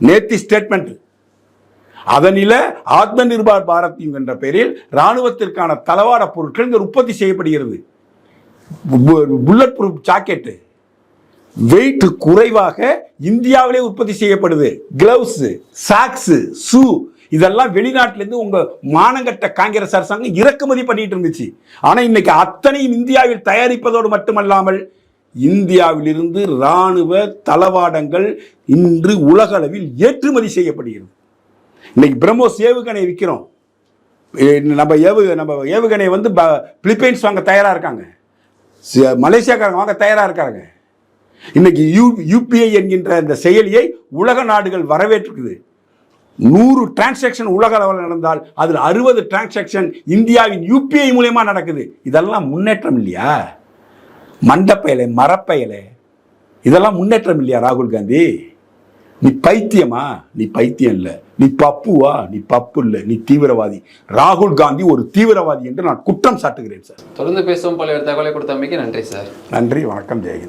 நேத்தி ஸ்டேட்மெண்ட். அதனில ஆத்ம நிர்பார் பாரத் என்ற பெயரில் ராணுவத்திற்கான தளவாட பொருட்கள் இங்க உற்பத்தி செய்யப்படுகிறது. புல்லட் ப்ரூஃப் ஜாக்கெட் வெயிட் குறைவாக இந்தியாவிலே உற்பத்தி செய்யப்படுது. கிளவுஸ், சாக்ஸ், ஷூ இதெல்லாம் வெளிநாட்டிலிருந்து உங்க மானங்கட்ட காங்கிரஸ் அரசாங்கம் இறக்குமதி பண்ணிட்டு இருந்துச்சு. ஆனா இன்னைக்கு அத்தனையும் இந்தியாவில் தயாரிப்பதோடு மட்டுமல்லாமல் இந்தியாவிலிருந்து ராணுவ தளவாடங்கள் இன்று உலக அளவில் ஏற்றுமதி செய்யப்படுகிறது. இன்னைக்கு பிரம்மோஸ் ஏவுகணை விற்கிறோம். நம்ம ஏவுகணை பிலிப்பைன்ஸ் வாங்க தயாரா இருக்காங்க, மலேசியாக்காரங்க வாங்க தயாரா இருக்காங்க. இன்னைக்கு யூபிஐ என்கின்ற இந்த செயலியை உலக நாடுகள் வரவேற்றுக்குது. 100 டிரான்சாக்ஷன் உலக அளவில் நடந்தால் அதில் 60 டிரான்சாக்ஷன் இந்தியாவின் யூபிஐ மூலமா நடக்குது. இதெல்லாம் முன்னேற்றம் இல்லையா? மண்டப்பயலே, மரப்பயலே, இதெல்லாம் முன்னேற்றம் இல்லையா? ராகுல் காந்தி, நீ பைத்தியமா? நீ பைத்தியம் இல்லை, நீ பப்புவா? நீ பப்பு இல்லை, நீ தீவிரவாதி. ராகுல் காந்தி ஒரு தீவிரவாதி என்று நான் குற்றம் சாட்டுகிறேன் சார். தொடர்ந்து பேசுவோம். பல்வேறு தகவலை கொடுத்தமைக்கு நன்றி சார். நன்றி, வணக்கம், ஜெயஹிந்த்.